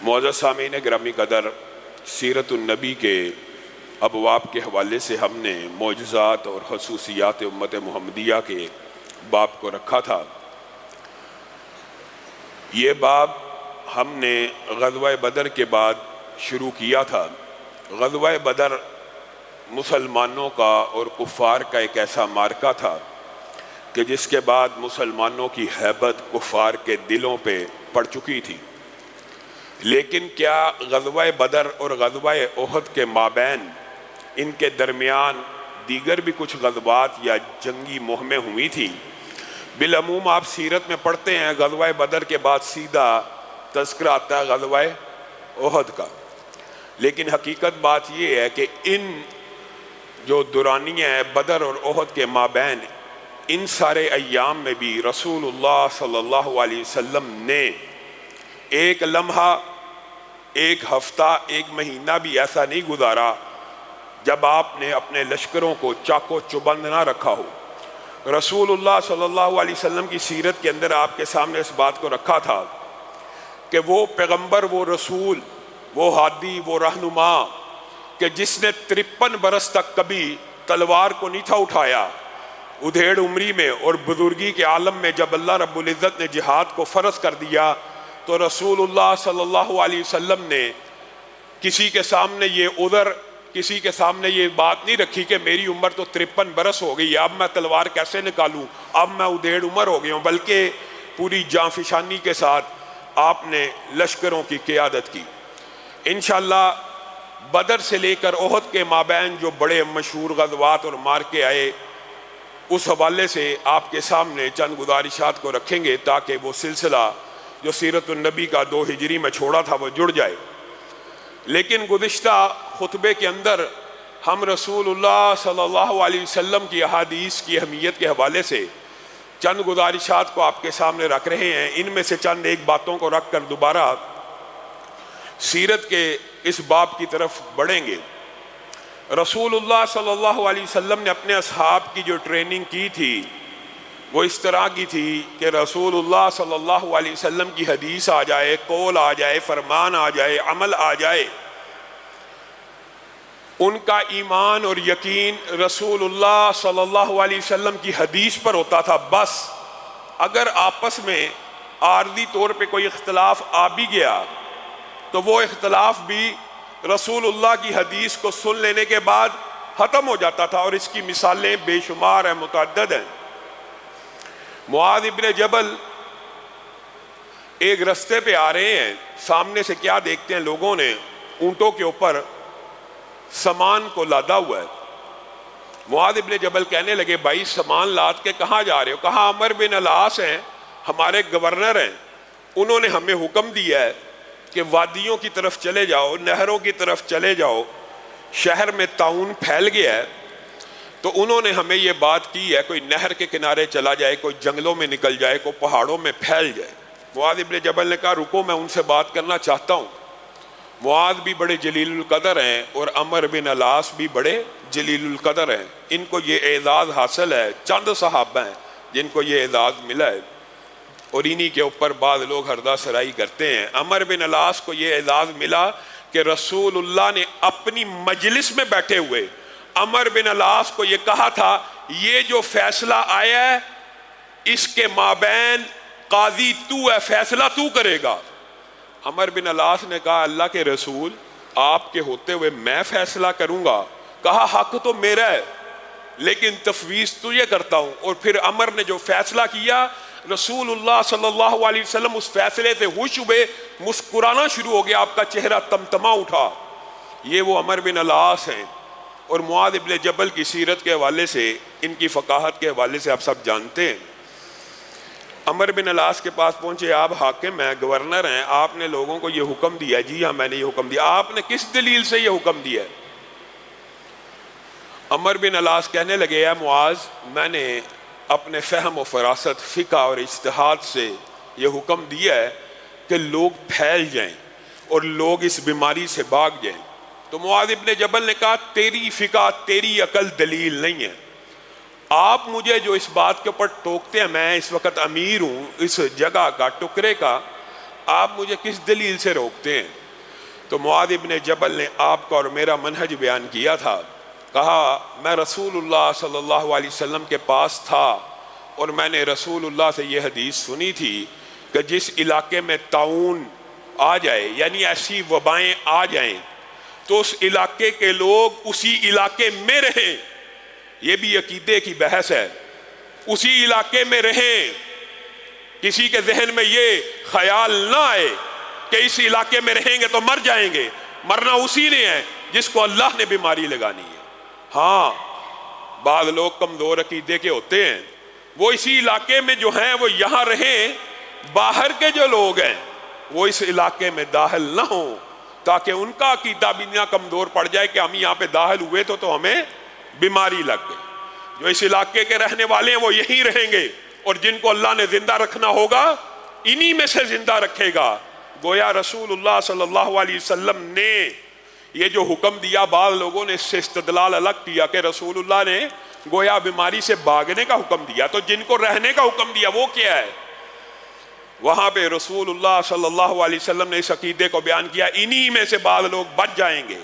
معزز سامعین گرامی قدر، سیرت النبی کے ابواب کے حوالے سے ہم نے معجزات اور خصوصیات امت محمدیہ کے باب کو رکھا تھا۔ یہ باب ہم نے غزوہ بدر کے بعد شروع کیا تھا۔ غزوہ بدر مسلمانوں کا اور کفار کا ایک ایسا معرکہ تھا کہ جس کے بعد مسلمانوں کی ہیبت کفار کے دلوں پہ پڑ چکی تھی۔ لیکن کیا غزوہ بدر اور غزوہ احد کے مابین ان کے درمیان دیگر بھی کچھ غزوات یا جنگی مہمیں ہوئی تھی؟ بالعموم آپ سیرت میں پڑھتے ہیں غزوہ بدر کے بعد سیدھا تذکرہ آتا ہے غزوہ احد کا، لیکن حقیقت بات یہ ہے کہ ان جو دورانیہ ہے بدر اور احد کے مابین ان سارے ایام میں بھی رسول اللہ صلی اللہ علیہ وسلم نے ایک لمحہ، ایک ہفتہ، ایک مہینہ بھی ایسا نہیں گزارا جب آپ نے اپنے لشکروں کو چاقو چبند نہ رکھا ہو۔ رسول اللہ صلی اللہ علیہ وسلم کی سیرت کے اندر آپ کے سامنے اس بات کو رکھا تھا کہ وہ پیغمبر، وہ رسول، وہ ہادی، وہ رہنما کہ جس نے 53 برس تک کبھی تلوار کو نہیں تھا اٹھایا، ادھیڑ عمری میں اور بزرگی کے عالم میں جب اللہ رب العزت نے جہاد کو فرض کر دیا تو رسول اللہ صلی اللہ علیہ وسلم نے کسی کے سامنے یہ عذر، کسی کے سامنے یہ بات نہیں رکھی کہ میری عمر تو 53 برس ہو گئی ہے، اب میں تلوار کیسے نکالوں، اب میں ادھیڑ عمر ہو گیا ہوں، بلکہ پوری جانفشانی کے ساتھ آپ نے لشکروں کی قیادت کی۔ انشاءاللہ بدر سے لے کر احد کے مابین جو بڑے مشہور غزوات اور مارکے آئے، اس حوالے سے آپ کے سامنے چند گزارشات کو رکھیں گے تاکہ وہ سلسلہ جو سیرت النبی کا 2 ہجری میں چھوڑا تھا وہ جڑ جائے۔ لیکن گزشتہ خطبے کے اندر ہم رسول اللہ صلی اللہ علیہ وسلم کی احادیث کی اہمیت کے حوالے سے چند گزارشات کو آپ کے سامنے رکھ رہے ہیں۔ ان میں سے چند ایک باتوں کو رکھ کر دوبارہ سیرت کے اس باب کی طرف بڑھیں گے۔ رسول اللہ صلی اللہ علیہ وسلم نے اپنے اصحاب کی جو ٹریننگ کی تھی وہ اس طرح کی تھی کہ رسول اللہ صلی اللہ علیہ وسلم کی حدیث آ جائے، قول آ جائے، فرمان آ جائے، عمل آ جائے، ان کا ایمان اور یقین رسول اللہ صلی اللہ علیہ وسلم کی حدیث پر ہوتا تھا۔ بس اگر آپس میں عارضی طور پہ کوئی اختلاف آ بھی گیا تو وہ اختلاف بھی رسول اللہ کی حدیث کو سن لینے کے بعد ختم ہو جاتا تھا، اور اس کی مثالیں بے شمار ہیں، متعدد ہیں۔ معاذ ابن جبل ایک رستے پہ آ رہے ہیں، سامنے سے کیا دیکھتے ہیں لوگوں نے اونٹوں کے اوپر سامان کو لادا ہوا ہے۔ معاذ ابن جبل کہنے لگے بھائی سامان لاد کے کہاں جا رہے ہو؟ کہا عمر بن العاص ہیں، ہمارے گورنر ہیں، انہوں نے ہمیں حکم دیا ہے کہ وادیوں کی طرف چلے جاؤ، نہروں کی طرف چلے جاؤ، شہر میں طاعون پھیل گیا ہے، تو انہوں نے ہمیں یہ بات کی ہے کوئی نہر کے کنارے چلا جائے، کوئی جنگلوں میں نکل جائے، کوئی پہاڑوں میں پھیل جائے۔ معاذ ابن جبل نے کہا رکو میں ان سے بات کرنا چاہتا ہوں۔ معاذ بھی بڑے جلیل القدر ہیں اور عمر بن العاص بھی بڑے جلیل القدر ہیں، ان کو یہ اعزاز حاصل ہے، چند صحابہ ہیں جن کو یہ اعزاز ملا ہے، اور انہی کے اوپر بعض لوگ ہردہ سرائی کرتے ہیں۔ عمر بن العاص کو یہ اعزاز ملا کہ رسول اللہ نے اپنی مجلس میں بیٹھے ہوئے عمر بن العاص کو یہ کہا تھا یہ جو فیصلہ آیا ہے اس کے مابین قاضی تو ہے، فیصلہ تو کرے گا۔ عمر بن العاص نے کہا اللہ کے رسول آپ کے ہوتے ہوئے میں فیصلہ کروں گا؟ کہا حق تو میرا ہے لیکن تفویض تجھے کرتا ہوں۔ اور پھر عمر نے جو فیصلہ کیا، رسول اللہ صلی اللہ علیہ وسلم اس فیصلے سے خوش ہوئے، مسکرانا شروع ہو گیا، آپ کا چہرہ تمتما اٹھا۔ یہ وہ عمر بن العاص ہیں، اور معاذ ابن جبل کی سیرت کے حوالے سے، ان کی فقاہت کے حوالے سے آپ سب جانتے ہیں۔ عمر بن العاص کے پاس پہنچے، آپ حاکم ہیں، گورنر ہیں، آپ نے لوگوں کو یہ حکم دیا ہے۔ جی ہاں میں نے یہ حکم دیا۔ آپ نے کس دلیل سے یہ حکم دیا ہے؟ عمر بن العاص کہنے لگے اے معاذ میں نے اپنے فہم و فراست، فقہ اور اجتہاد سے یہ حکم دیا ہے کہ لوگ پھیل جائیں اور لوگ اس بیماری سے بھاگ جائیں۔ تو معاذ ابن جبل نے کہا تیری فقہ، تیری عقل دلیل نہیں ہے، آپ مجھے جو اس بات کے اوپر ٹوکتے ہیں، میں اس وقت امیر ہوں اس جگہ کا، ٹکرے کا، آپ مجھے کس دلیل سے روکتے ہیں؟ تو معاذ ابن جبل نے آپ کا اور میرا منہج بیان کیا تھا. کہا میں رسول اللہ صلی اللہ علیہ وسلم کے پاس تھا اور میں نے رسول اللہ سے یہ حدیث سنی تھی کہ جس علاقے میں طاعون آ جائے، یعنی ایسی وبائیں آ جائیں، تو اس علاقے کے لوگ اسی علاقے میں رہیں. یہ بھی عقیدے کی بحث ہے. اسی علاقے میں رہیں، کسی کے ذہن میں یہ خیال نہ آئے کہ اس علاقے میں رہیں گے تو مر جائیں گے. مرنا اسی نے ہے جس کو اللہ نے بیماری لگانی ہے. ہاں بعض لوگ کمزور عقیدے کے ہوتے ہیں، وہ اسی علاقے میں جو ہیں وہ یہاں رہیں، باہر کے جو لوگ ہیں وہ اس علاقے میں داخل نہ ہوں، تاکہ ان کا عقیدہ بھی نہ کمزور پڑ جائے کہ ہم یہاں پہ داخل ہوئے تو ہمیں بیماری لگ گئی. جو اس علاقے کے رہنے والے ہیں وہ یہیں رہیں گے، اور جن کو اللہ نے زندہ رکھنا ہوگا انہی میں سے زندہ رکھے گا. گویا رسول اللہ صلی اللہ علیہ وسلم نے یہ جو حکم دیا، بعض لوگوں نے اس سے استدلال الگ کیا کہ رسول اللہ نے گویا بیماری سے بھاگنے کا حکم دیا، تو جن کو رہنے کا حکم دیا وہ کیا ہے؟ وہاں پہ رسول اللہ صلی اللہ علیہ وسلم نے اس عقیدے کو بیان کیا، انہی میں سے بعض لوگ بچ جائیں گے.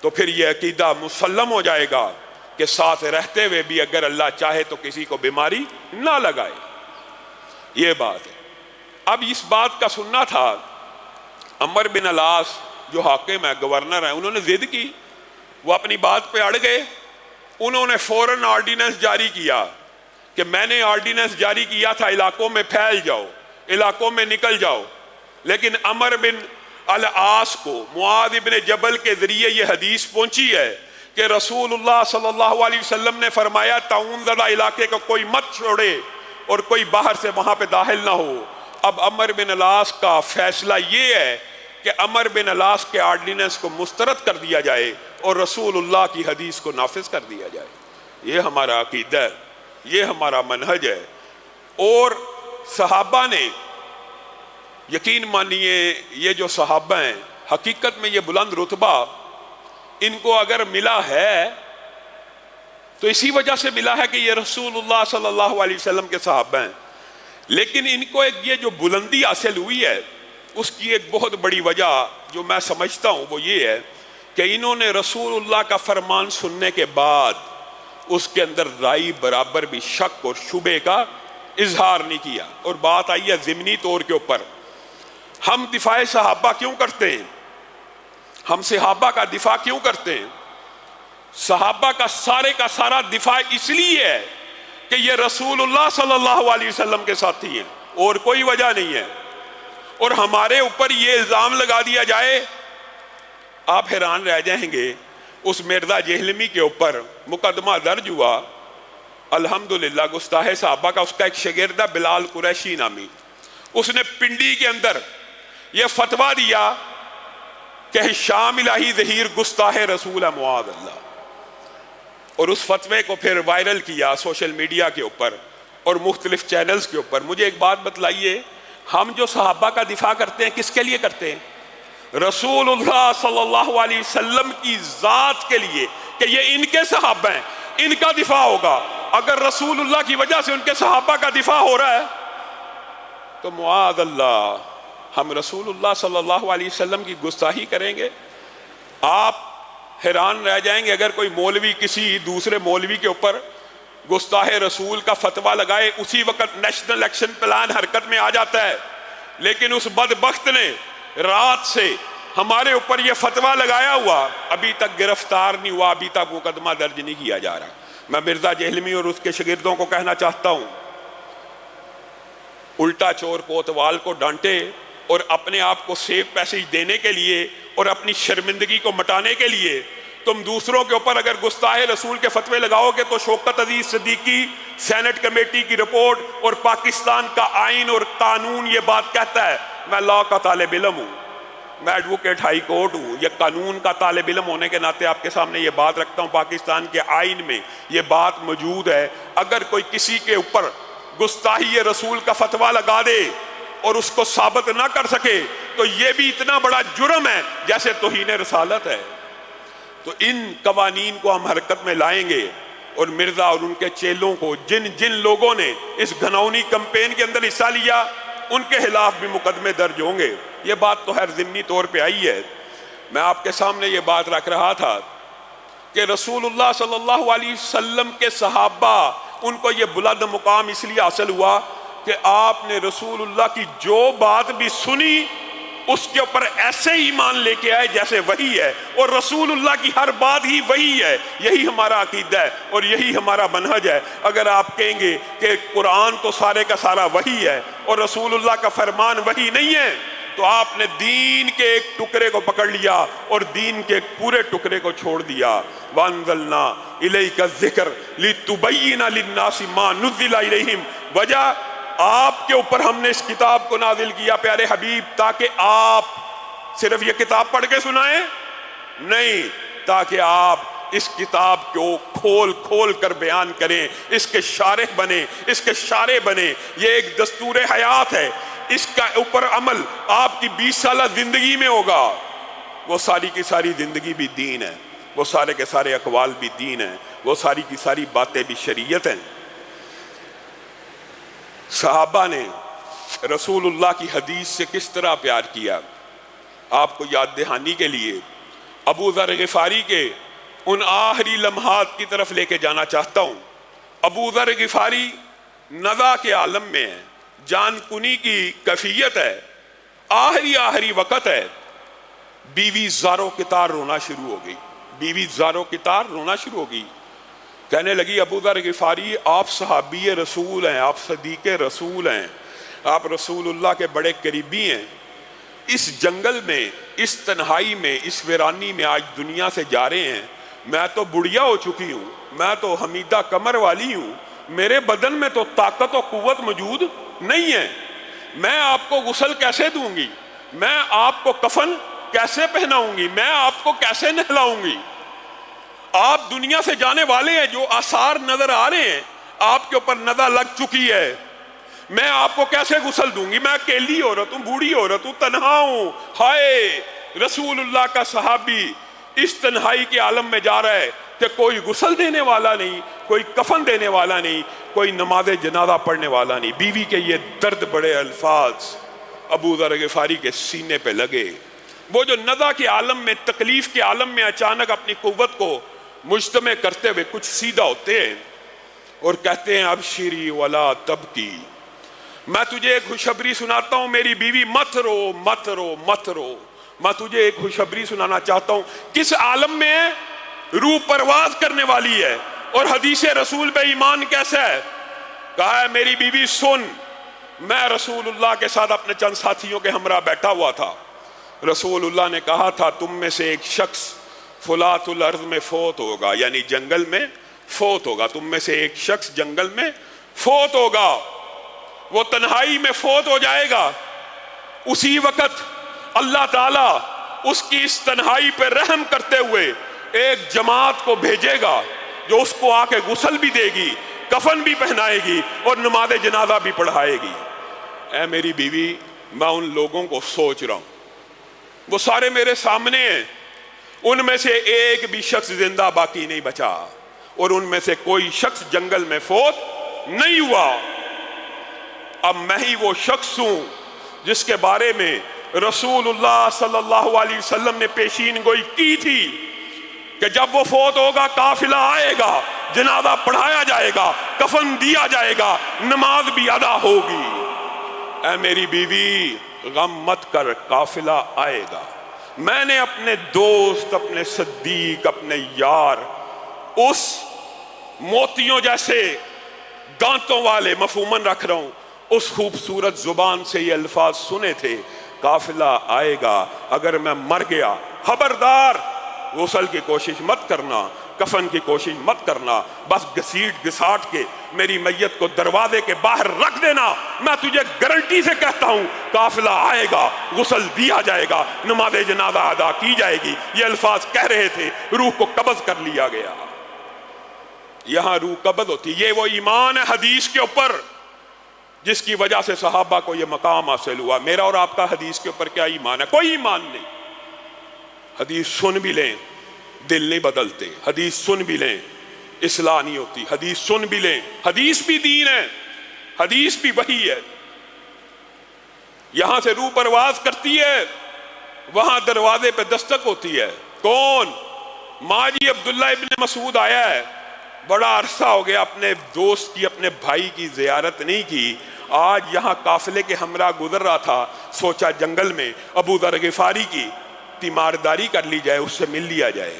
تو پھر یہ عقیدہ مسلم ہو جائے گا کہ ساتھ رہتے ہوئے بھی اگر اللہ چاہے تو کسی کو بیماری نہ لگائے. یہ بات ہے. اب اس بات کا سننا تھا. عمر بن العاص جو حاکم ہے، گورنر ہے، انہوں نے ضد کی، وہ اپنی بات پہ اڑ گئے. انہوں نے فوراً آرڈیننس جاری کیا کہ میں نے آرڈیننس جاری کیا تھا علاقوں میں پھیل جاؤ، علاقوں میں نکل جاؤ. لیکن عمر بن العاص کو معاذ بن جبل کے ذریعے یہ حدیث پہنچی ہے کہ رسول اللہ صلی اللہ علیہ وسلم نے فرمایا طاعون زدہ علاقے کو کوئی مت چھوڑے اور کوئی باہر سے وہاں پہ داخل نہ ہو. اب عمر بن العاص کا فیصلہ یہ ہے کہ عمر بن العاص کے آرڈیننس کو مسترد کر دیا جائے اور رسول اللہ کی حدیث کو نافذ کر دیا جائے. یہ ہمارا عقیدہ ہے، یہ ہمارا منہج ہے. اور صحابہ نے، یقین مانیے یہ جو صحابہ ہیں حقیقت میں یہ بلند رتبہ ان کو اگر ملا ہے تو اسی وجہ سے ملا ہے کہ یہ رسول اللہ صلی اللہ علیہ وسلم کے صحابہ ہیں. لیکن ان کو ایک یہ جو بلندی حاصل ہوئی ہے اس کی ایک بہت بڑی وجہ جو میں سمجھتا ہوں وہ یہ ہے کہ انہوں نے رسول اللہ کا فرمان سننے کے بعد اس کے اندر رائی برابر بھی شک اور شبہ کا اظہار نہیں کیا. اور بات آئی ہے ضمنی طور کے اوپر. ہم دفاع صحابہ کیوں کرتے ہیں؟ ہم صحابہ کا دفاع کیوں کرتے ہیں؟ صحابہ کا سارا دفاع اس لیے ہے کہ یہ رسول اللہ صلی اللہ علیہ وسلم کے ساتھی ہیں، اور کوئی وجہ نہیں ہے. اور ہمارے اوپر یہ الزام لگا دیا جائے، آپ حیران رہ جائیں گے. اس مرزا جہلمی کے اوپر مقدمہ درج ہوا، الحمدللہ گستاخ صحابہ کا. اس کا ایک شاگرد ہے بلال قریشی نامی، اس نے پنڈی کے اندر یہ فتویٰ دیا کہ شام الہی ظہیر گستاخ رسول ہے معاذ اللہ. اور اس فتوے کو پھر وائرل کیا سوشل میڈیا کے اوپر اور مختلف چینلز کے اوپر. مجھے ایک بات بتلائیے، ہم جو صحابہ کا دفاع کرتے ہیں کس کے لیے کرتے ہیں؟ رسول اللہ صلی اللہ علیہ وسلم کی ذات کے لیے، کہ یہ ان کے صحابہ ہیں، ان کا دفاع ہوگا. اگر رسول اللہ کی وجہ سے ان کے صحابہ کا دفاع ہو رہا ہے تو معاذ اللہ ہم رسول اللہ صلی اللہ علیہ وسلم کی گستاخی کریں گے. آپ حیران رہ جائیں گے اگر کوئی مولوی کسی دوسرے مولوی کے اوپر گستاخ رسول کا فتویٰ لگائے، اسی وقت نیشنل ایکشن پلان حرکت میں آ جاتا ہے. لیکن اس بدبخت نے رات سے ہمارے اوپر یہ فتویٰ لگایا ہوا، ابھی تک گرفتار نہیں ہوا، ابھی تک مقدمہ درج نہیں کیا جا رہا. میں مرزا جہلمی اور اس کے شاگردوں کو کہنا چاہتا ہوں، الٹا چور کوتوال کو ڈانٹے اور اپنے آپ کو سیف پیسیج دینے کے لیے اور اپنی شرمندگی کو مٹانے کے لیے تم دوسروں کے اوپر اگر گستاخ رسول کے فتوے لگاؤ گے تو شوکت عزیز صدیقی سینٹ کمیٹی کی رپورٹ اور پاکستان کا آئین اور قانون یہ بات کہتا ہے. میں لا کا طالب علم ہوں، میں ایڈوکیٹ ہائی کورٹ ہوں، یہ قانون کا طالب علم ہونے کے ناطے آپ کے سامنے یہ بات رکھتا ہوں. پاکستان کے آئین میں یہ بات موجود ہے، اگر کوئی کسی کے اوپر گستاخی رسول کا فتویٰ لگا دے اور اس کو ثابت نہ کر سکے تو یہ بھی اتنا بڑا جرم ہے جیسے توہین رسالت ہے. تو ان قوانین کو ہم حرکت میں لائیں گے، اور مرزا اور ان کے چیلوں کو، جن لوگوں نے اس گھناؤنی کمپین کے اندر حصہ لیا، ان کے خلاف بھی مقدمے درج ہوں گے. یہ بات تو ہر ضمنی طور پہ آئی ہے. میں آپ کے سامنے یہ بات رکھ رہا تھا کہ رسول اللہ صلی اللہ علیہ وسلم کے صحابہ ان کو یہ بلند مقام اس لیے حاصل ہوا کہ آپ نے رسول اللہ کی جو بات بھی سنی اس کے اوپر ایسے ایمان لے کے آئے جیسے وحی ہے, اور رسول اللہ کی ہر بات ہی وحی ہے. یہی ہمارا عقیدہ ہے اور یہی ہمارا منہج ہے. اگر آپ کہیں گے کہ قرآن تو سارے کا سارا وحی ہے اور رسول اللہ کا فرمان وحی نہیں ہے, تو آپ نے دین کے ایک ٹکڑے کو پکڑ لیا اور دین کے ایک پورے ٹکڑے کو چھوڑ دیا. وَأَنزَلْنَا إِلَيْكَ الذِّكْرَ لِتُبَيِّنَ لِلنَّاسِ مَا نُزِّلَ إِلَيْهِمْ. وجہ آپ کے اوپر ہم نے اس کتاب کو نازل کیا پیارے حبیب, تاکہ آپ صرف یہ کتاب پڑھ کے سنائیں نہیں, تاکہ آپ اس کتاب کو کھول کھول کر بیان کریں, اس کے شارح بنیں, اس کے شارح بنیں. یہ ایک دستور حیات ہے, اس کا اوپر عمل آپ کی 20 سالہ زندگی میں ہوگا. وہ ساری کی ساری زندگی بھی دین ہے, وہ سارے کے سارے اقوال بھی دین ہیں, وہ ساری کی ساری باتیں بھی شریعت ہیں. صحابہ نے رسول اللہ کی حدیث سے کس طرح پیار کیا, آپ کو یاد دہانی کے لیے ابو ذر غفاری کے ان آخری لمحات کی طرف لے کے جانا چاہتا ہوں. ابو ذر غفاری نزا کے عالم میں ہے, جان کنی کی کیفیت ہے, آخری وقت ہے. بیوی زاروں کی طرح رونا شروع ہو گئی, بیوی زاروں کی طرح رونا شروع ہو گئی. کہنے لگی ابو ذر غفاری آپ صحابی رسول ہیں, آپ صدیق رسول ہیں, آپ رسول اللہ کے بڑے قریبی ہیں. اس جنگل میں, اس تنہائی میں, اس ویرانی میں آج دنیا سے جا رہے ہیں. میں تو بڑھیا ہو چکی ہوں, میں تو حمیدہ کمر والی ہوں, میرے بدن میں تو طاقت و قوت موجود نہیں ہے. میں آپ کو غسل کیسے دوں گی, میں آپ کو کفن کیسے پہناؤں گی, میں آپ کو کیسے نہلاؤں گی. آپ دنیا سے جانے والے ہیں, جو آثار نظر آ رہے ہیں آپ کے اوپر نظر لگ چکی ہے. میں آپ کو کیسے غسل دوں گی, میں اکیلی عورت ہوں, بوڑھی عورت ہوں, تنہا ہوں. ہائے, رسول اللہ کا صحابی اس تنہائی کے عالم میں جا رہا ہے کہ کوئی غسل دینے والا نہیں, کوئی کفن دینے والا نہیں, کوئی نماز جنازہ پڑھنے والا نہیں. بیوی کے یہ درد بڑے الفاظ ابو ذر غفاری کے سینے پہ لگے. وہ جو نزا کے عالم میں, تکلیف کے عالم میں اچانک اپنی قوت کو مجتمع کرتے ہوئے کچھ سیدھا ہوتے ہیں اور کہتے ہیں ابشری ولا تبکی, میں تجھے ایک خوشخبری سناتا ہوں میری بیوی, مت رو مت رو مت رو. میں تجھے ایک خوشخبری سنانا چاہتا ہوں. کس عالم میں روح پرواز کرنے والی ہے اور حدیث رسول پہ ایمان کیسا ہے. کہا ہے میری بیوی سن, میں رسول اللہ کے ساتھ اپنے چند ساتھیوں کے ہمراہ بیٹھا ہوا تھا. رسول اللہ نے کہا تھا تم میں سے ایک شخص فلات الارض میں فوت ہوگا, یعنی جنگل میں فوت ہوگا. تم میں سے ایک شخص جنگل میں فوت ہوگا, وہ تنہائی میں فوت ہو جائے گا. اسی وقت اللہ تعالیٰ اس کی اس تنہائی پہ رحم کرتے ہوئے ایک جماعت کو بھیجے گا جو اس کو آ کے غسل بھی دے گی, کفن بھی پہنائے گی اور نماز جنازہ بھی پڑھائے گی. اے میری بیوی, میں ان لوگوں کو سوچ رہا ہوں, وہ سارے میرے سامنے ہیں, ان میں سے ایک بھی شخص زندہ باقی نہیں بچا اور ان میں سے کوئی شخص جنگل میں فوت نہیں ہوا. اب میں ہی وہ شخص ہوں جس کے بارے میں رسول اللہ صلی اللہ علیہ وسلم نے پیشین گوئی کی تھی کہ جب وہ فوت ہوگا قافلہ آئے گا, جنازہ پڑھایا جائے گا, کفن دیا جائے گا, نماز بھی ادا ہوگی. اے میری بیوی غم مت کر, قافلہ آئے گا. میں نے اپنے دوست, اپنے صدیق, اپنے یار, اس موتیوں جیسے دانتوں والے, مفہوماً رکھ رہا ہوں, اس خوبصورت زبان سے یہ الفاظ سنے تھے, قافلہ آئے گا. اگر میں مر گیا, خبردار غسل کی کوشش مت کرنا, کفن کی کوشش مت کرنا, بس گھسیٹ گھساٹ کے میری میت کو دروازے کے باہر رکھ دینا. میں تجھے گارنٹی سے کہتا ہوں قافلہ آئے گا, غسل دیا جائے گا, نماز جنازہ ادا کی جائے گی. یہ الفاظ کہہ رہے تھے, روح کو قبض کر لیا گیا. یہاں روح قبض ہوتی. یہ وہ ایمان ہے حدیث کے اوپر جس کی وجہ سے صحابہ کو یہ مقام حاصل ہوا. میرا اور آپ کا حدیث کے اوپر کیا ایمان ہے؟ کوئی ایمان نہیں. حدیث سن بھی لیں دل نہیں بدلتے, حدیث سن بھی لیں اصلاح نہیں ہوتی, حدیث سن بھی لیں, حدیث بھی دین ہے, حدیث بھی وحی ہے. یہاں سے روح پرواز کرتی ہے، وہاں دروازے پہ دستک ہوتی ہے. کون؟ ماجی عبداللہ ابن مسعود آیا ہے، بڑا عرصہ ہو گیا اپنے دوست کی، اپنے بھائی کی زیارت نہیں کی. آج یہاں قافلے کے ہمراہ گزر رہا تھا، سوچا جنگل میں ابو ذر غفاری کی تیمارداری کر لی جائے، اس سے مل لیا جائے.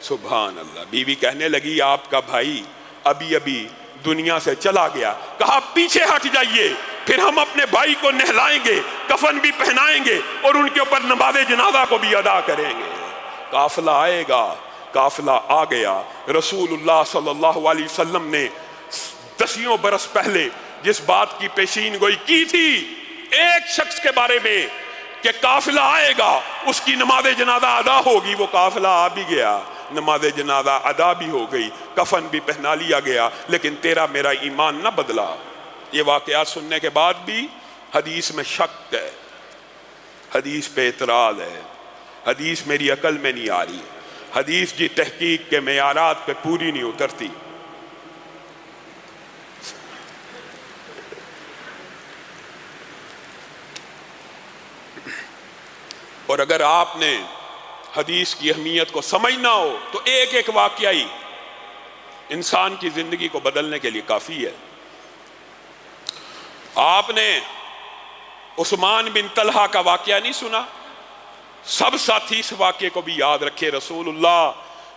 سبحان اللہ. بیوی کہنے لگی آپ کا بھائی ابھی ابھی دنیا سے چلا گیا. کہا پیچھے ہٹ جائیے، پھر ہم اپنے بھائی کو نہلائیں گے، کفن بھی پہنائیں گے اور ان کے اوپر نماز جنازہ کو بھی ادا کریں گے. قافلہ آئے گا. قافلہ آ گیا. رسول اللہ صلی اللہ علیہ وسلم نے 10 برس پہلے جس بات کی پیشین گوئی کی تھی ایک شخص کے بارے میں کہ قافلہ آئے گا، اس کی نماز جنازہ ادا ہوگی، وہ قافلہ آ بھی گیا، نماز جنازہ ادا بھی ہو گئی، کفن بھی پہنا لیا گیا، لیکن تیرا میرا ایمان نہ بدلا. یہ واقعات سننے کے بعد بھی حدیث میں شک ہے، حدیث پہ اعتراض ہے، حدیث میری عقل میں نہیں آ رہی، حدیث کی تحقیق کے معیارات پہ پوری نہیں اترتی. اور اگر آپ نے حدیث کی اہمیت کو سمجھنا ہو تو ایک ایک واقعہ ہی انسان کی زندگی کو بدلنے کے لیے کافی ہے. آپ نے عثمان بن طلحہ کا واقعہ نہیں سنا؟ سب ساتھی اس واقعے کو بھی یاد رکھے. رسول اللہ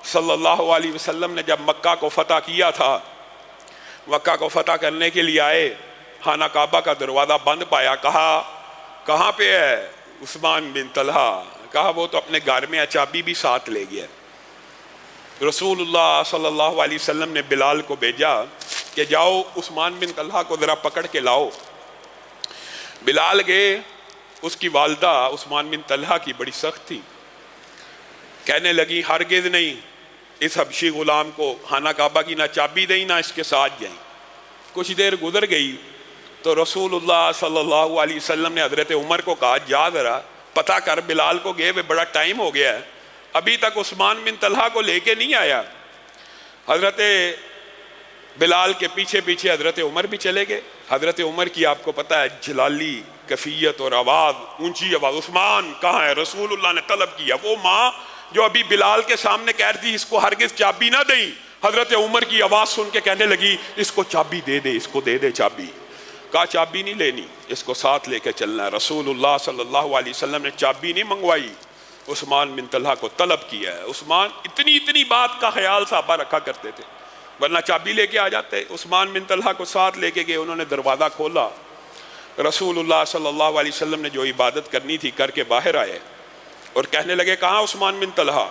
صلی اللہ علیہ وسلم نے جب مکہ کو فتح کیا تھا، مکہ کو فتح کرنے کے لیے آئے، خانہ کعبہ کا دروازہ بند پایا. کہا کہاں پہ ہے عثمان بن طلحہ؟ کہا وہ تو اپنے گھر میں چابی بھی ساتھ لے گیا. رسول اللہ صلی اللہ علیہ وسلم نے بلال کو بھیجا کہ جاؤ عثمان بن طلحہ کو ذرا پکڑ کے لاؤ. بلال گئے. اس کی والدہ عثمان بن طلحہ کی بڑی سخت تھی، کہنے لگی ہرگز نہیں، اس حبشی غلام کو خانہ کعبہ کی نہ چابی دیں نہ اس کے ساتھ جائیں. کچھ دیر گزر گئی تو رسول اللہ صلی اللہ علیہ وسلم نے حضرت عمر کو کہا جا ذرا پتہ کر، بلال کو گئے ہوئے بڑا ٹائم ہو گیا ہے، ابھی تک عثمان بن طلحہ کو لے کے نہیں آیا. حضرت بلال کے پیچھے پیچھے حضرت عمر بھی چلے گئے. حضرت عمر کی آپ کو پتہ ہے جلالی کیفیت اور آواز، اونچی آواز، عثمان کہاں ہے؟ رسول اللہ نے طلب کیا. وہ ماں جو ابھی بلال کے سامنے کہہ رہی تھی اس کو ہرگز چابی نہ دیں، حضرت عمر کی آواز سن کے کہنے لگی اس کو چابی دے دے، اس کو دے دے چابی. کہا چابی نہیں لینی، اس کو ساتھ لے کے چلنا ہے. رسول اللہ صلی اللہ علیہ وسلم نے چابی نہیں منگوائی، عثمان بن طلحہ کو طلب کیا ہے. عثمان اتنی بات کا خیال صحابہ رکھا کرتے تھے، ورنہ چابی لے کے آ جاتے. عثمان بن طلحہ کو ساتھ لے کے گئے، انہوں نے دروازہ کھولا. رسول اللہ صلی اللہ علیہ وسلم نے جو عبادت کرنی تھی کر کے باہر آئے اور کہنے لگے کہاں عثمان بن طلحہ؟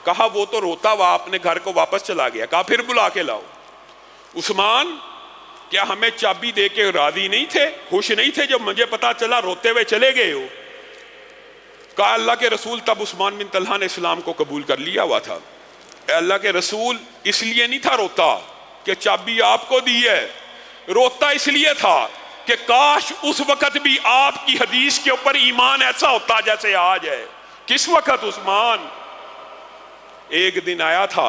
کہا وہ تو روتا ہوا اپنے گھر کو واپس چلا گیا. کہا پھر بلا کے لاؤ. عثمان کیا ہمیں چابی دے کے راضی نہیں تھے، خوش نہیں تھے جب مجھے پتا چلا روتے ہوئے چلے گئے ہو؟ کہا اللہ کے رسول تب عثمان بن طلحہ نے اسلام کو قبول کر لیا ہوا تھا. اے اللہ کے رسول اس لیے نہیں تھا روتا کہ چابی آپ کو دی ہے، روتا اس لیے تھا کہ کاش اس وقت بھی آپ کی حدیث کے اوپر ایمان ایسا ہوتا جیسے آج ہے. کس وقت عثمان؟ ایک دن آیا تھا،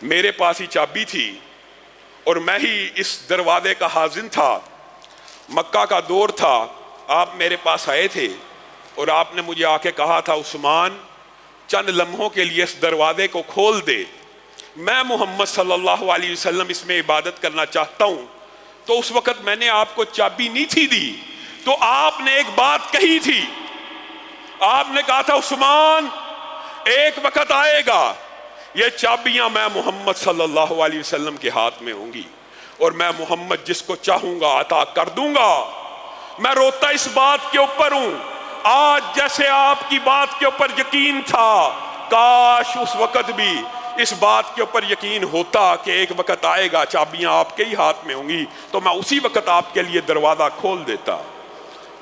میرے پاس ہی چابی تھی اور میں ہی اس دروازے کا خازن تھا، مکہ کا دور تھا، آپ میرے پاس آئے تھے اور آپ نے مجھے آ کے کہا تھا عثمان چند لمحوں کے لیے اس دروازے کو کھول دے، میں محمد صلی اللہ علیہ وسلم اس میں عبادت کرنا چاہتا ہوں. تو اس وقت میں نے آپ کو چابی نہیں تھی دی، تو آپ نے ایک بات کہی تھی، آپ نے کہا تھا عثمان ایک وقت آئے گا یہ چابیاں میں محمد صلی اللہ علیہ وسلم کے ہاتھ میں ہوں گی اور میں محمد جس کو چاہوں گا عطا کر دوں گا. میں روتا اس بات کے اوپر ہوں، آج جیسے آپ کی بات کے اوپر یقین تھا، کاش اس وقت بھی اس بات کے اوپر یقین ہوتا کہ ایک وقت آئے گا چابیاں آپ کے ہی ہاتھ میں ہوں گی تو میں اسی وقت آپ کے لیے دروازہ کھول دیتا.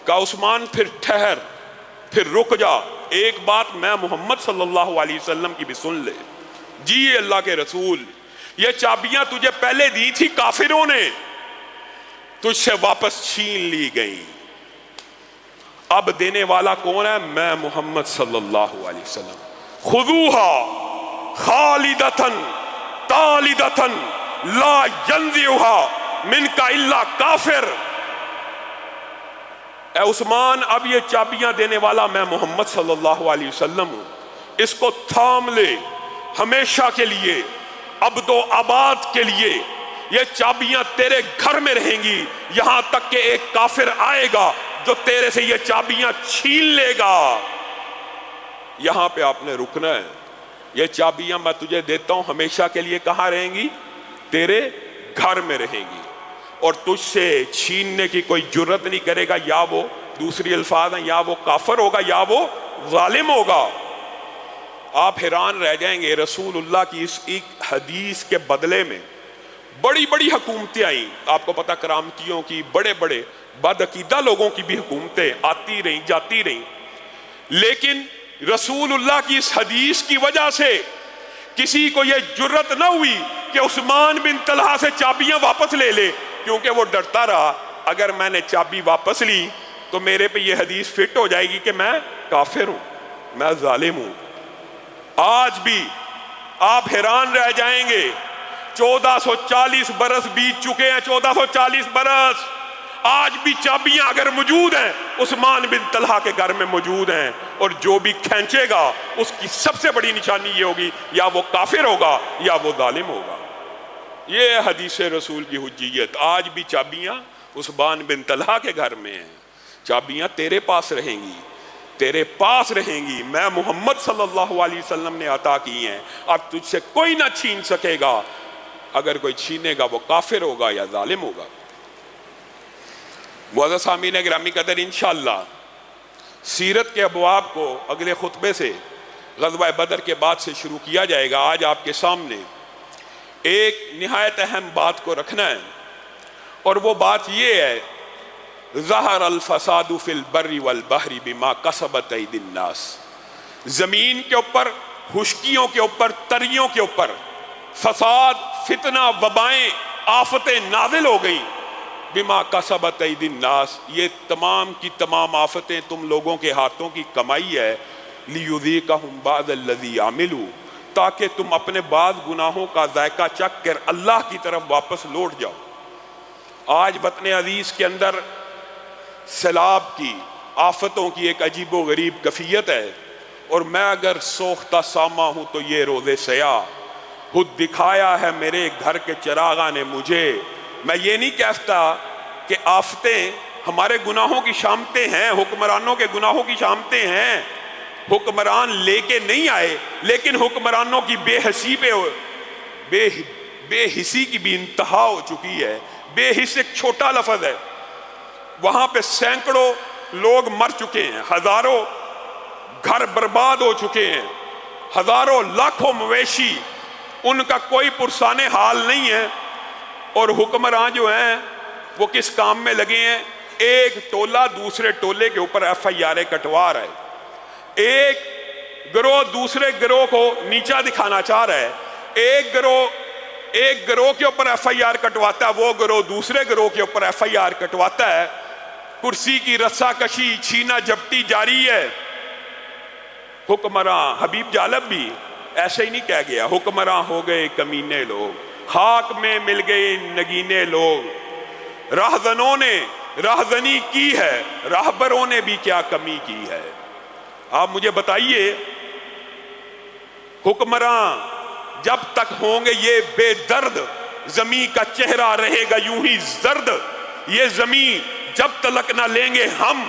کہا عثمان پھر ٹھہر، پھر رک جا، ایک بات میں محمد صلی اللہ علیہ وسلم کی بھی سن لے. جی اللہ کے رسول، یہ چابیاں تجھے پہلے دی تھی کافروں نے، تجھ سے واپس چھین لی گئی، اب دینے والا کون ہے؟ میں محمد صلی اللہ علیہ وسلم. خذوها خالدتن تالدتن لا ينزعها منك الا کافر. اے عثمان اب یہ چابیاں دینے والا میں محمد صلی اللہ علیہ وسلم ہوں، اس کو تھام لے ہمیشہ کے لیے، ابد و آباد کے لیے۔ یہ چابیاں تیرے گھر میں رہیں گی یہاں تک کہ ایک کافر آئے گا جو تیرے سے یہ چابیاں چھین لے گا۔ یہاں پہ آپ نے رکنا ہے۔ یہ چابیاں میں تجھے دیتا ہوں ہمیشہ کے لیے، کہاں رہیں گی؟ تیرے گھر میں رہیں گی، اور تجھ سے چھیننے کی کوئی جرت نہیں کرے گا، یا وہ دوسری الفاظ ہیں یا وہ کافر ہوگا یا وہ ظالم ہوگا۔ آپ حیران رہ جائیں گے، رسول اللہ کی اس ایک حدیث کے بدلے میں بڑی بڑی حکومتیں آئیں۔ آپ کو پتہ کرامتیوں کی، بڑے بڑے بدعقیدہ لوگوں کی بھی حکومتیں آتی رہیں جاتی رہیں، لیکن رسول اللہ کی اس حدیث کی وجہ سے کسی کو یہ جرت نہ ہوئی کہ عثمان بن طلحہ سے چابیاں واپس لے لے، کیونکہ وہ ڈرتا رہا اگر میں نے چابی واپس لی تو میرے پہ یہ حدیث فٹ ہو جائے گی کہ میں کافر ہوں، میں ظالم ہوں۔ آج بھی آپ حیران رہ جائیں گے، 1440 برس بیت چکے ہیں، 1440 برس، آج بھی چابیاں اگر موجود ہیں عثمان بن طلحہ کے گھر میں موجود ہیں، اور جو بھی کھینچے گا اس کی سب سے بڑی نشانی یہ ہوگی یا وہ کافر ہوگا یا وہ ظالم ہوگا۔ یہ حدیث رسول کی حجیت، آج بھی چابیاں عثمان بن طلحہ کے گھر میں ہیں، چابیاں تیرے پاس رہیں گی، تیرے پاس رہیں گی، میں محمد صلی اللہ علیہ وسلم نے عطا کی ہیں، اب تجھ سے کوئی نہ چھین سکے گا، اگر کوئی چھینے گا وہ کافر ہوگا یا ظالم ہوگا۔ معزز سامعین گرامی قدر، انشاءاللہ سیرت کے ابواب کو اگلے خطبے سے غزوہ بدر کے بعد سے شروع کیا جائے گا۔ آج آپ کے سامنے ایک نہایت اہم بات کو رکھنا ہے، اور وہ بات یہ ہے، ظہر الفساد فی البر والبحر بما کسبت ایدی الناس، زمین کے اوپر، خشکیوں کے اوپر، تریوں کے اوپر فساد، فتنہ، وبائیں، آفتیں نازل ہو گئیں، بما کسبت ایدی الناس، یہ تمام کی تمام آفتیں تم لوگوں کے ہاتھوں کی کمائی ہے، لیذیقہم بعض الذی عملوا، تاکہ تم اپنے بعض گناہوں کا ذائقہ چکھ کر اللہ کی طرف واپس لوٹ جاؤ۔ آج وطن عزیز کے اندر سیلاب کی، آفتوں کی ایک عجیب و غریب کیفیت ہے، اور میں اگر سوختہ سامہ ہوں تو یہ روز سیاہ، خود دکھایا ہے میرے گھر کے چراغاں نے مجھے۔ میں یہ نہیں کہتا کہ آفتیں ہمارے گناہوں کی شامتیں ہیں، حکمرانوں کے گناہوں کی شامتیں ہیں، حکمران لے کے نہیں آئے، لیکن حکمرانوں کی بے حسی پہ بے حسی کی بھی انتہا ہو چکی ہے۔ بے حس ایک چھوٹا لفظ ہے، وہاں پہ سینکڑوں لوگ مر چکے ہیں، ہزاروں گھر برباد ہو چکے ہیں، ہزاروں لاکھوں مویشی، ان کا کوئی پرسان حال نہیں ہے، اور حکمران جو ہیں وہ کس کام میں لگے ہیں؟ ایک ٹولہ دوسرے ٹولے کے اوپر ایف آئی آر کٹوا رہا ہے، ایک گروہ دوسرے گروہ کو نیچا دکھانا چاہ رہا ہے، ایک گروہ کے اوپر ایف آئی آر کٹواتا ہے، وہ گروہ دوسرے گروہ کے اوپر ایف آئی آر کٹواتا ہے، کرسی کی رسا کشی، چھینا جھپٹی جاری ہے۔ حکمراں حبیب جالب بھی ایسے ہی نہیں کہہ گیا، حکمراں ہو گئے کمینے لوگ، خاک میں مل گئے نگینے لوگ، راہزنوں نے راہزنی کی ہے، راہبروں نے بھی کیا کمی کی ہے۔ آپ مجھے بتائیے، حکمراں جب تک ہوں گے یہ بے درد، زمین کا چہرہ رہے گا یوں ہی زرد، یہ زمین جب تلک نہ لیں گے ہم،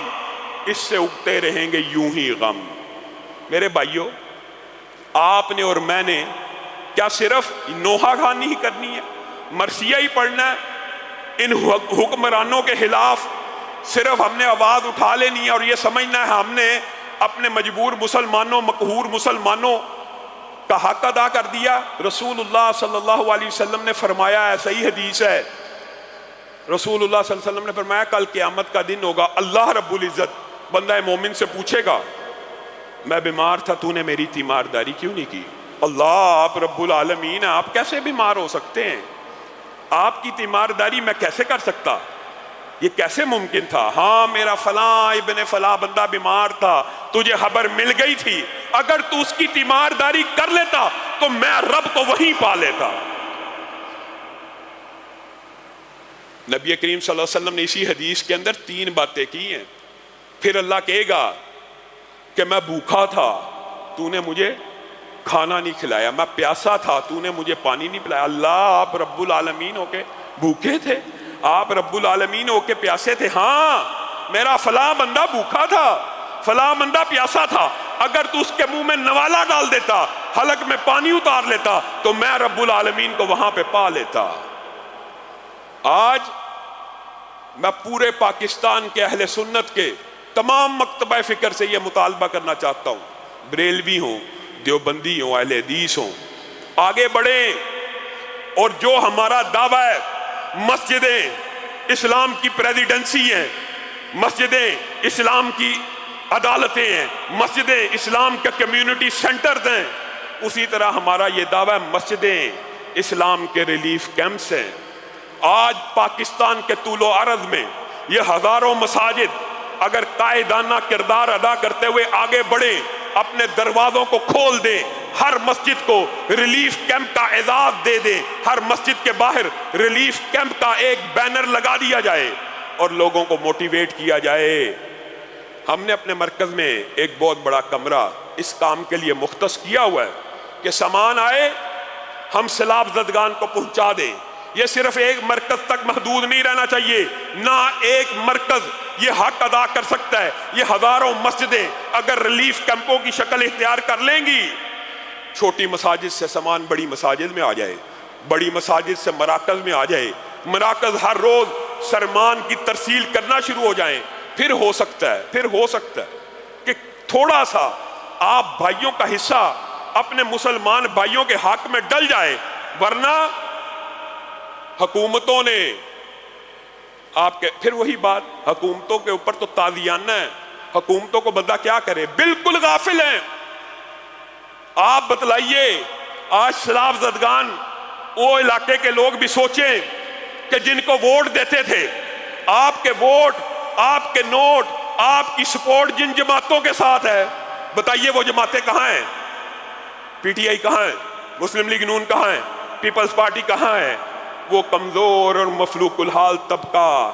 اس سے اگتے رہیں گے یوں ہی غم۔ میرے بھائیوں، آپ نے اور میں نے کیا صرف نوحہ خوانی ہی کرنی ہے، مرثیہ ہی پڑھنا ہے؟ ان حکمرانوں کے خلاف صرف ہم نے آواز اٹھا لینی ہے اور یہ سمجھنا ہے ہم نے اپنے مجبور مسلمانوں، مقہور مسلمانوں کا حق ادا کر دیا؟ رسول اللہ صلی اللہ علیہ وسلم نے فرمایا ہے، صحیح حدیث ہے، رسول اللہ صلی اللہ علیہ وسلم نے فرمایا کل قیامت کا دن ہوگا، اللہ رب العزت بندہ مومن سے پوچھے گا، میں بیمار تھا تو نے میری تیمارداری کیوں نہیں کی؟ اللہ، آپ رب العالمین، آپ کیسے بیمار ہو سکتے ہیں؟ آپ کی تیمارداری میں کیسے کر سکتا؟ یہ کیسے ممکن تھا؟ ہاں، میرا فلاں ابن فلاں بندہ بیمار تھا، تجھے خبر مل گئی تھی، اگر تو اس کی تیمارداری کر لیتا تو میں رب کو وہیں پا لیتا۔ نبی کریم صلی اللہ علیہ وسلم نے اسی حدیث کے اندر 3 باتیں کی ہیں۔ پھر اللہ کہے گا کہ میں بھوکا تھا تو نے مجھے کھانا نہیں کھلایا، میں پیاسا تھا تو نے مجھے پانی نہیں پلایا۔ اللہ آپ رب العالمین ہو کے بھوکے تھے، آپ رب العالمین ہو کے پیاسے تھے؟ ہاں، میرا فلاں بندہ بھوکا تھا، فلاں بندہ پیاسا تھا، اگر تو اس کے منہ میں نوالا ڈال دیتا، حلق میں پانی اتار لیتا، تو میں رب العالمین کو وہاں پہ پا لیتا۔ آج میں پورے پاکستان کے اہل سنت کے تمام مکتبہ فکر سے یہ مطالبہ کرنا چاہتا ہوں، بریلوی ہوں، دیوبندی ہوں، اہل حدیث ہوں، آگے بڑھیں اور جو ہمارا دعویٰ ہے مسجدیں اسلام کی پریزیڈنسی ہیں، مسجدیں اسلام کی عدالتیں ہیں، مسجدیں اسلام کے کمیونٹی سینٹرز ہیں، اسی طرح ہمارا یہ دعویٰ مسجدیں اسلام کے ریلیف کیمپس ہیں۔ آج پاکستان کے طول و عرض میں یہ ہزاروں مساجد اگر قائدانہ کردار ادا کرتے ہوئے آگے بڑھیں، اپنے دروازوں کو کھول دیں، ہر مسجد کو ریلیف کیمپ کا اعزاز دے دیں، ہر مسجد کے باہر ریلیف کیمپ کا ایک بینر لگا دیا جائے اور لوگوں کو موٹیویٹ کیا جائے۔ ہم نے اپنے مرکز میں ایک بہت بڑا کمرہ اس کام کے لیے مختص کیا ہوا ہے کہ سامان آئے ہم سیلاب زدگان کو پہنچا دیں۔ یہ صرف ایک مرکز تک محدود نہیں رہنا چاہیے، نہ ایک مرکز یہ حق ادا کر سکتا ہے، یہ ہزاروں مسجدیں اگر ریلیف کیمپوں کی شکل اختیار کر لیں گی، چھوٹی مساجد سے سامان بڑی مساجد میں آ جائے، بڑی مساجد سے مراکز میں آ جائے، مراکز ہر روز سرمان کی ترسیل کرنا شروع ہو جائیں، پھر ہو سکتا ہے کہ تھوڑا سا آپ بھائیوں کا حصہ اپنے مسلمان بھائیوں کے حق میں ڈل جائے، ورنہ حکومتوں نے آپ کے پھر وہی بات، حکومتوں کے اوپر تو تازیانہ ہے، حکومتوں کو بندہ کیا کرے، بالکل غافل ہیں۔ آپ بتلائیے آج سیلاب زدگان وہ علاقے کے لوگ بھی سوچیں کہ جن کو ووٹ دیتے تھے، آپ کے ووٹ، آپ کے نوٹ، آپ کی سپورٹ جن جماعتوں کے ساتھ ہے، بتائیے وہ جماعتیں کہاں ہیں؟ پی ٹی آئی کہاں ہے؟ مسلم لیگ نون کہاں ہے؟ پیپلز پارٹی کہاں ہے؟ وہ کمزور اور مفلوق الحال طبقہ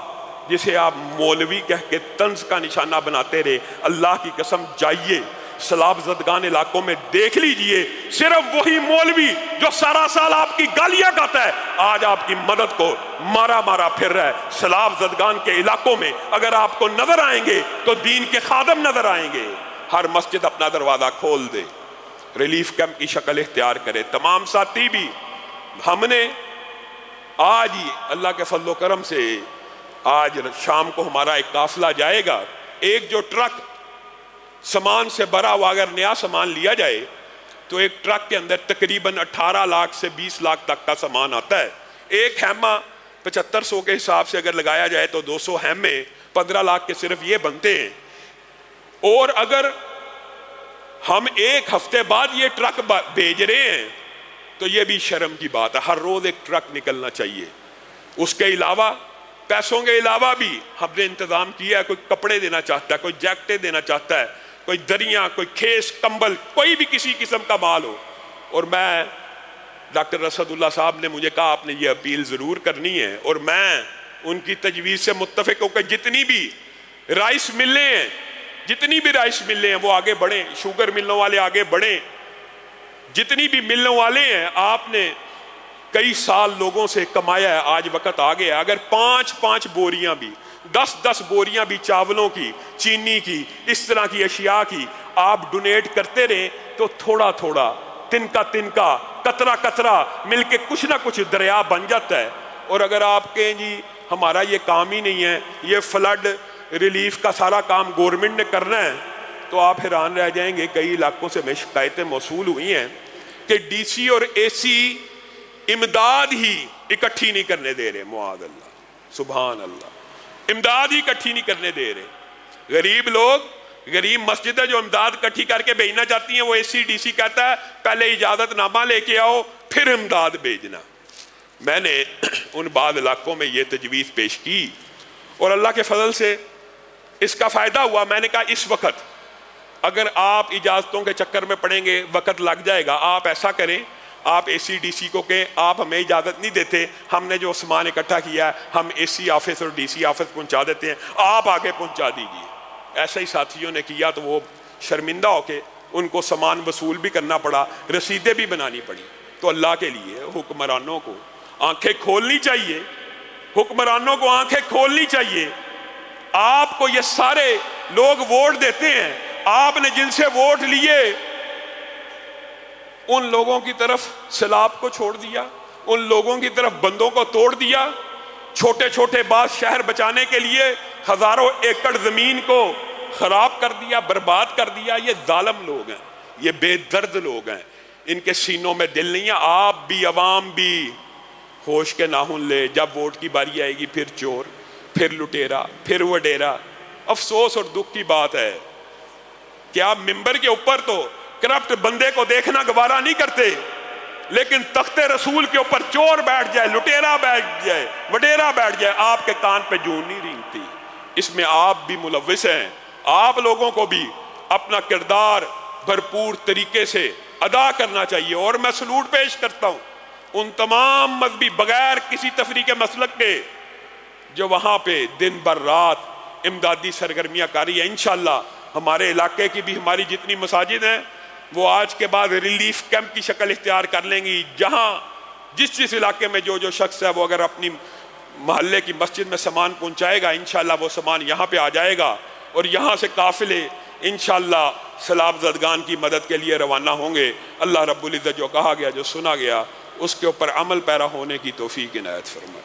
جسے آپ مولوی کہہ کے طنز کا نشانہ بناتے رہے، اللہ کی قسم جائیے سیلاب زدگان علاقوں میں دیکھ لیجئے، صرف وہی مولوی جو سارا سال آپ کی گالیاں گاتا ہے آج آپ کی مدد کو مارا پھر رہا ہے۔ سیلاب زدگان کے علاقوں میں اگر آپ کو نظر آئیں گے تو دین کے خادم نظر آئیں گے۔ ہر مسجد اپنا دروازہ کھول دے، ریلیف کیمپ کی شکل اختیار کرے۔ تمام ساتھی بھی ہم نے آج ہی اللہ کے فضل و کرم سے آج شام کو ہمارا ایک قافلہ جائے گا، ایک جو ٹرک سامان سے بھرا ہوا اگر نیا سامان لیا جائے تو ایک ٹرک کے اندر تقریباً 18 لاکھ سے 20 لاکھ تک کا سامان آتا ہے۔ ایک خیمہ 7500 کے حساب سے اگر لگایا جائے تو 200 خیمے 15 لاکھ کے صرف یہ بنتے ہیں، اور اگر ہم ایک ہفتے بعد یہ ٹرک بھیج رہے ہیں تو یہ بھی شرم کی بات ہے۔ ہر روز ایک ٹرک نکلنا چاہیے۔ اس کے علاوہ پیسوں کے علاوہ بھی ہم نے انتظام کیا ہے، کوئی کپڑے دینا چاہتا ہے، کوئی جیکٹیں دینا چاہتا ہے، کوئی دریاں، کوئی کھیس، کمبل، کوئی بھی کسی قسم کا مال ہو۔ اور میں ڈاکٹر رسد اللہ صاحب نے مجھے کہا آپ نے یہ اپیل ضرور کرنی ہے، اور میں ان کی تجویز سے متفق ہوں کہ جتنی بھی رائس ملیں ہیں، جتنی بھی رائس ملیں ہیں وہ آگے بڑھیں، شوگر ملنے والے آگے بڑھیں، جتنی بھی ملنے والے ہیں۔ آپ نے کئی سال لوگوں سے کمایا ہے، آج وقت آ گیا، اگر 5 بوریاں بھی، 10 بوریاں بھی چاولوں کی، چینی کی، اس طرح کی اشیاء کی آپ ڈونیٹ کرتے رہیں تو تھوڑا تھوڑا، تنکا قطرہ مل کے کچھ نہ کچھ دریا بن جاتا ہے۔ اور اگر آپ کہیں جی ہمارا یہ کام ہی نہیں ہے، یہ فلڈ ریلیف کا سارا کام گورنمنٹ نے کرنا ہے، تو آپ حیران رہ جائیں گے۔ کئی علاقوں سے میں شکایتیں موصول ہوئی ہیں کہ ڈی سی اور اے سی امداد ہی اکٹھی نہیں کرنے دے رہے، معاذ اللہ، سبحان اللہ، امداد ہی اکٹھی نہیں کرنے دے رہے۔ غریب لوگ، غریب مسجدیں جو امداد اکٹھی کر کے بھیجنا چاہتی ہیں، وہ اے سی ڈی سی کہتا ہے پہلے اجازت نامہ لے کے آؤ پھر امداد بھیجنا۔ میں نے ان بعض علاقوں میں یہ تجویز پیش کی اور اللہ کے فضل سے اس کا فائدہ ہوا۔ میں نے کہا اس وقت اگر آپ اجازتوں کے چکر میں پڑیں گے وقت لگ جائے گا، آپ ایسا کریں، آپ اے سی ڈی سی کو کہیں آپ ہمیں اجازت نہیں دیتے، ہم نے جو سامان اکٹھا کیا ہے ہم اے سی آفس اور ڈی سی آفس پہنچا دیتے ہیں، آپ آگے پہنچا دیجیے۔ ایسے ہی ساتھیوں نے کیا تو وہ شرمندہ ہو کے ان کو سامان وصول بھی کرنا پڑا، رسیدیں بھی بنانی پڑی۔ تو اللہ کے لیے حکمرانوں کو آنکھیں کھولنی چاہیے، حکمرانوں کو آنکھیں کھولنی چاہیے۔ آپ کو یہ سارے لوگ ووٹ دیتے ہیں، آپ نے جن سے ووٹ لیے ان لوگوں کی طرف سیلاب کو چھوڑ دیا، ان لوگوں کی طرف بندوں کو توڑ دیا، چھوٹے چھوٹے بعض شہر بچانے کے لیے ہزاروں ایکڑ زمین کو خراب کر دیا، برباد کر دیا۔ یہ ظالم لوگ ہیں، یہ بے درد لوگ ہیں، ان کے سینوں میں دل نہیں ہے۔ آپ بھی، عوام بھی ہوش کے ناخن لے، جب ووٹ کی باری آئے گی پھر چور، پھر لٹیرا، پھر وڈیرا۔ افسوس اور دکھ کی بات ہے کہ آپ ممبر کے اوپر تو کرپٹ بندے کو دیکھنا گوارا نہیں کرتے، لیکن تخت رسول کے اوپر چور بیٹھ جائے، لٹیرا بیٹھ جائے، وڈیرا بیٹھ جائے، آپ کے کان پہ جون نہیں رینگتی۔ اس میں آپ بھی ملوث ہیں۔ آپ لوگوں کو بھی اپنا کردار بھرپور طریقے سے ادا کرنا چاہیے۔ اور میں سلوٹ پیش کرتا ہوں ان تمام مذہبی بغیر کسی تفریق مسلک کے جو وہاں پہ دن بر رات امدادی سرگرمیاں کاری ہیں۔ انشاءاللہ ہمارے علاقے کی بھی ہماری جتنی مساجد ہیں وہ آج کے بعد ریلیف کیمپ کی شکل اختیار کر لیں گی، جہاں جس علاقے میں جو شخص ہے وہ اگر اپنی محلے کی مسجد میں سامان پہنچائے گا، انشاءاللہ وہ سامان یہاں پہ آ جائے گا، اور یہاں سے قافلے انشاءاللہ سیلاب زدگان کی مدد کے لیے روانہ ہوں گے۔ اللہ رب العزت جو کہا گیا، جو سنا گیا، اس کے اوپر عمل پیرا ہونے کی توفیق عنایت فرمائے۔